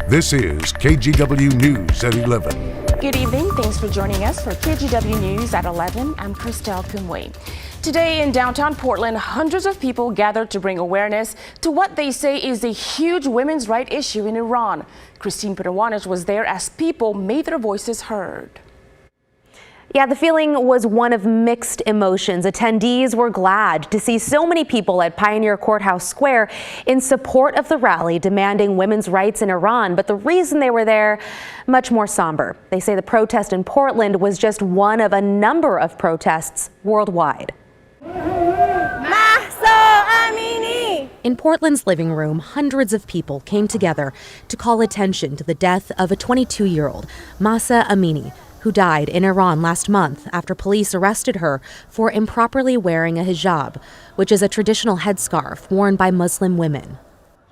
This is KGW News at 11. Good evening. Thanks for joining us for KGW News at 11. I'm Christelle Kumwe. Today in downtown Portland, hundreds of people gathered to bring awareness to what they say is a huge women's rights issue in Iran. Christine Pitawanich was there as people made their voices heard. Yeah, the feeling was one of mixed emotions. Attendees were glad to see so many people at Pioneer Courthouse Square in support of the rally demanding women's rights in Iran. But the reason they were there, much more somber. They say the protest in Portland was just one of a number of protests worldwide. In Portland's living room, hundreds of people came together to call attention to the death of a 22-year-old, Mahsa Amini, who died in Iran last month after police arrested her for improperly wearing a hijab, which is a traditional headscarf worn by Muslim women.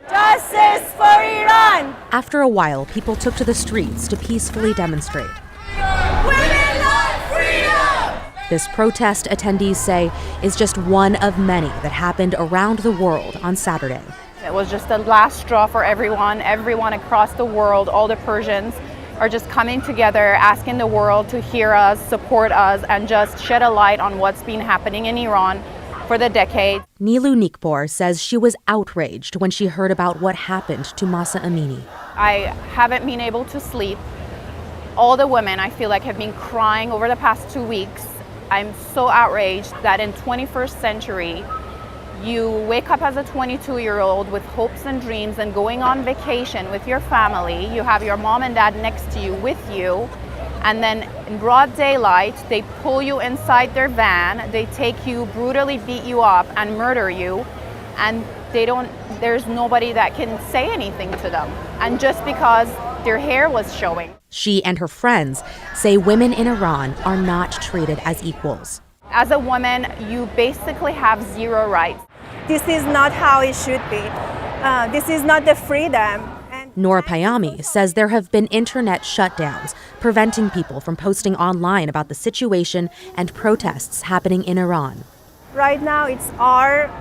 Justice for Iran! After a while, people took to the streets to peacefully demonstrate. Women want freedom! This protest, attendees say, is just one of many that happened around the world on Saturday. It was just the last straw for everyone across the world. All the Persians are just coming together, asking the world to hear us, support us, and just shed a light on what's been happening in Iran for the decades. Nilu Nikbor says she was outraged when she heard about what happened to Mahsa Amini. I haven't been able to sleep. All the women, I feel like, have been crying over the past 2 weeks. I'm so outraged that in 21st century, you wake up as a 22-year-old with hopes and dreams and going on vacation with your family. You have your mom and dad next to you with you. And then in broad daylight, they pull you inside their van. They take you, brutally beat you up and murder you. And there's nobody that can say anything to them. And just because their hair was showing. She and her friends say women in Iran are not treated as equals. As a woman, you basically have zero rights. This is not how it should be. This is not the freedom. Noor Payami says there have been internet shutdowns, preventing people from posting online about the situation and protests happening in Iran. Right now, it's our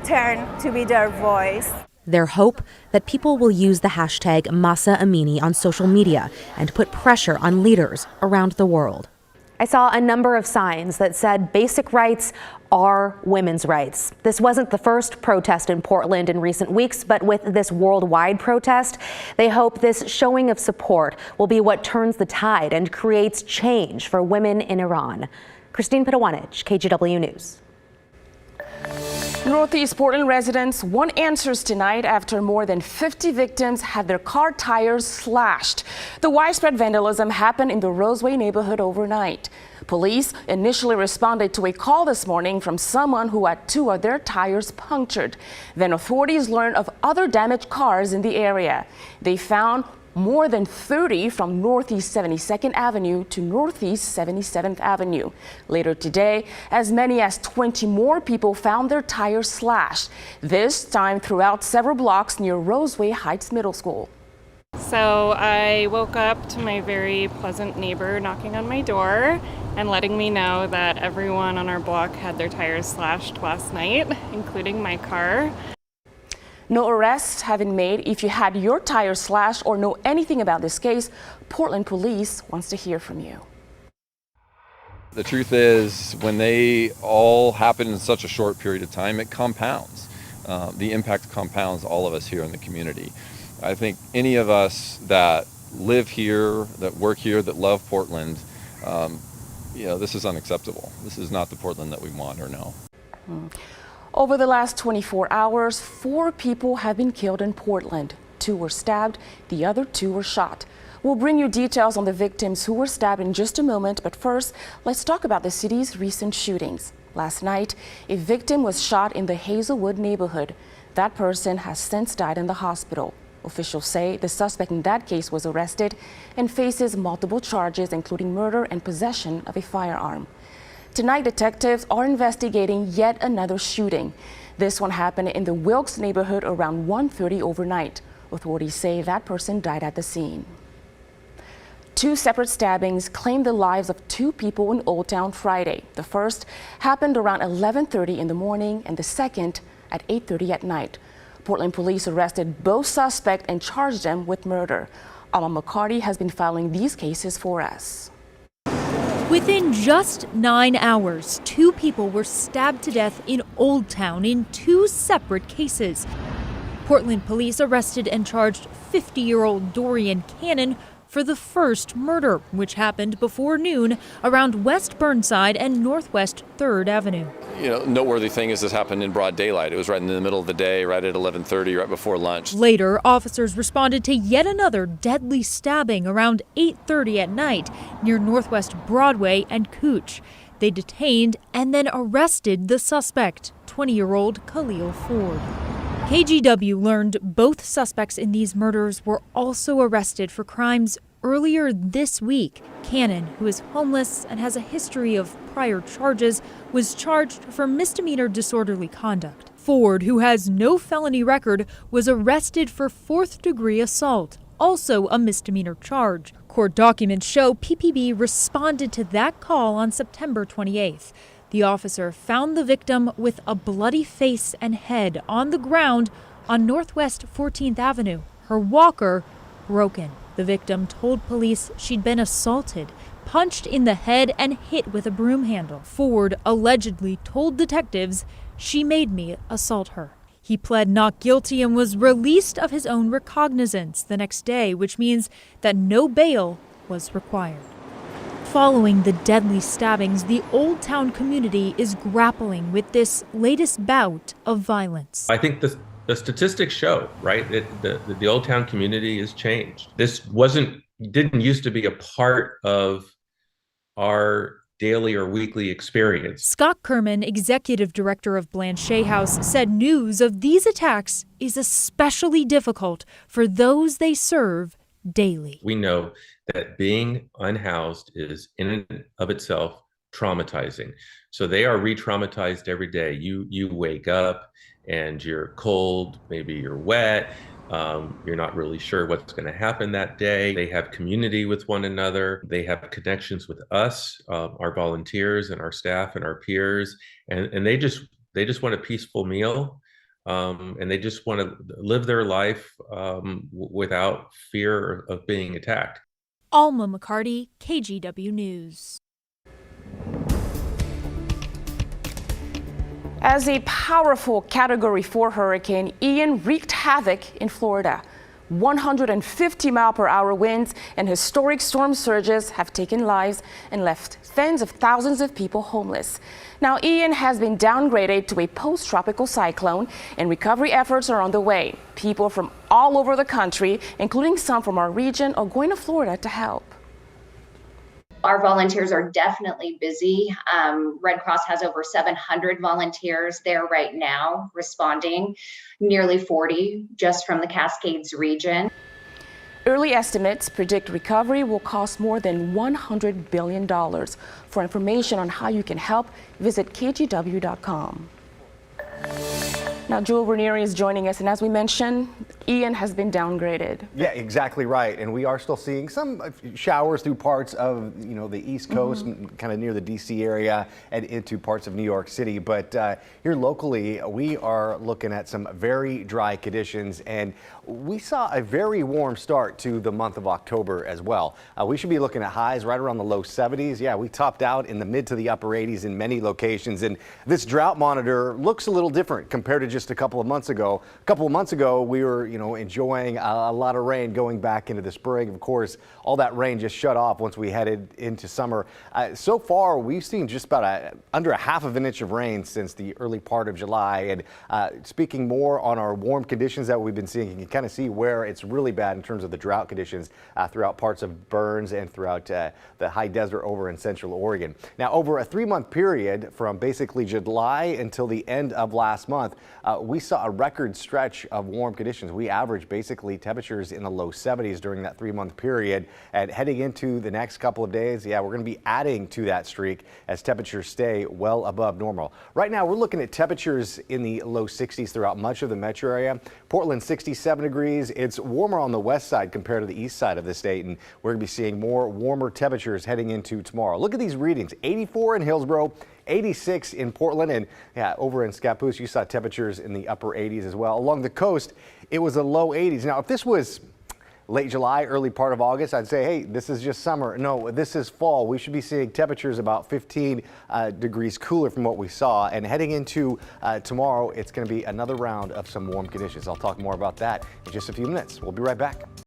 turn to be their voice. Their hope that people will use the hashtag Mahsa Amini on social media and put pressure on leaders around the world. I saw a number of signs that said basic rights are women's rights. This wasn't the first protest in Portland in recent weeks, but with this worldwide protest, they hope this showing of support will be what turns the tide and creates change for women in Iran. Christine Pitawanich, KGW News. Northeast Portland residents want answers tonight after more than 50 victims had their car tires slashed. The widespread vandalism happened in the Roseway neighborhood overnight. Police initially responded to a call this morning from someone who had 2 of their tires punctured. Then authorities learned of other damaged cars in the area. They found more than 30 from Northeast 72nd Avenue to Northeast 77th Avenue. Later today, as many as 20 more people found their tires slashed, this time throughout several blocks near Roseway Heights Middle School. So I woke up to my very pleasant neighbor knocking on my door and letting me know that everyone on our block had their tires slashed last night, including my car. No arrests have been made. If you had your tires slashed or know anything about this case, Portland Police wants to hear from you. The truth is, when they all happen in such a short period of time, it compounds. The impact compounds all of us here in the community. I think any of us that live here, that work here, that love Portland, this is unacceptable. This is not the Portland that we want or know. Over the last 24 hours, 4 people have been killed in Portland. 2 were stabbed, the other 2 were shot. We'll bring you details on the victims who were stabbed in just a moment, but first, let's talk about the city's recent shootings. Last night, a victim was shot in the Hazelwood neighborhood. That person has since died in the hospital. Officials say the suspect in that case was arrested and faces multiple charges, including murder and possession of a firearm. Tonight, detectives are investigating yet another shooting. This one happened in the Wilkes neighborhood around 1:30 overnight. Authorities say that person died at the scene. 2 separate stabbings claimed the lives of 2 people in Old Town Friday. The first happened around 11:30 in the morning and the second at 8:30 at night. Portland police arrested both suspects and charged them with murder. Alma McCarty has been filing these cases for us. Within just 9 hours, 2 people were stabbed to death in Old Town in 2 separate cases. Portland police arrested and charged 50-year-old Dorian Cannon for the first murder, which happened before noon around West Burnside and Northwest 3rd Avenue. Noteworthy thing is this happened in broad daylight. It was right in the middle of the day, right at 11:30, right before lunch. Later, officers responded to yet another deadly stabbing around 8:30 at night near Northwest Broadway and Cooch. They detained and then arrested the suspect, 20-year-old Khalil Ford. KGW learned both suspects in these murders were also arrested for crimes earlier this week. Cannon, who is homeless and has a history of prior charges, was charged for misdemeanor disorderly conduct. Ford, who has no felony record, was arrested for 4th-degree assault, also a misdemeanor charge. Court documents show PPB responded to that call on September 28th. The officer found the victim with a bloody face and head on the ground on Northwest 14th Avenue, her walker broken. The victim told police she'd been assaulted, punched in the head, and hit with a broom handle. Ford allegedly told detectives, "She made me assault her." He pled not guilty and was released of his own recognizance the next day, which means that no bail was required. Following the deadly stabbings, the Old Town community is grappling with this latest bout of violence. I think the statistics show, right, that the Old Town community has changed. This didn't used to be a part of our daily or weekly experience. Scott Kerman, executive director of Blanchet House, said news of these attacks is especially difficult for those they serve daily. We know that being unhoused is in and of itself traumatizing. So they are re-traumatized every day. You wake up and you're cold, maybe you're wet, you're not really sure what's going to happen that day. They have community with one another. They have connections with us, our volunteers and our staff and our peers, and they just want a peaceful meal. And they just want to live their life without fear of being attacked. Alma McCarty, KGW News. As a powerful Category 4 hurricane, Ian wreaked havoc in Florida. 150-mile-per-hour winds and historic storm surges have taken lives and left tens of thousands of people homeless. Now, Ian has been downgraded to a post-tropical cyclone, and recovery efforts are on the way. People from all over the country, including some from our region, are going to Florida to help. Our volunteers are definitely busy. Red Cross has over 700 volunteers there right now responding, nearly 40 just from the Cascades region. Early estimates predict recovery will cost more than $100 billion. For information on how you can help, visit kgw.com. Now, Joel Ranieri is joining us, and as we mentioned, Ian has been downgraded. Yeah, exactly right. And we are still seeing some showers through parts of, the East Coast, kind of near the D.C. area and into parts of New York City. But here locally, we are looking at some very dry conditions, and we saw a very warm start to the month of October as well. We should be looking at highs right around the low 70s. Yeah, we topped out in the mid to the upper 80s in many locations. And this drought monitor looks a little different compared to just a couple of months ago. A couple of months ago, we were, enjoying a lot of rain going back into the spring. Of course, all that rain just shut off once we headed into summer. So far, we've seen just about under a half of an inch of rain since the early part of July. And speaking more on our warm conditions that we've been seeing, you can kind of see where it's really bad in terms of the drought conditions throughout parts of Burns and throughout the high desert over in Central Oregon. Now, over a 3-month period from basically July until the end of last month, we saw a record stretch of warm conditions. We averaged basically temperatures in the low 70s during that 3-month period. And heading into the next couple of days, we're going to be adding to that streak as temperatures stay well above normal. Right now, we're looking at temperatures in the low 60s throughout much of the metro area. Portland, 67 degrees. It's warmer on the west side compared to the east side of the state, and we're going to be seeing more warmer temperatures heading into tomorrow. Look at these readings: 84 in Hillsborough, 86 in Portland, and yeah, over in Scappoose, you saw temperatures in the upper 80s as well. Along the coast, it was a low 80s. Now, if this was late July, early part of August, I'd say, hey, this is just summer. No, this is fall. We should be seeing temperatures about 15 degrees cooler from what we saw. And heading into tomorrow, it's going to be another round of some warm conditions. I'll talk more about that in just a few minutes. We'll be right back.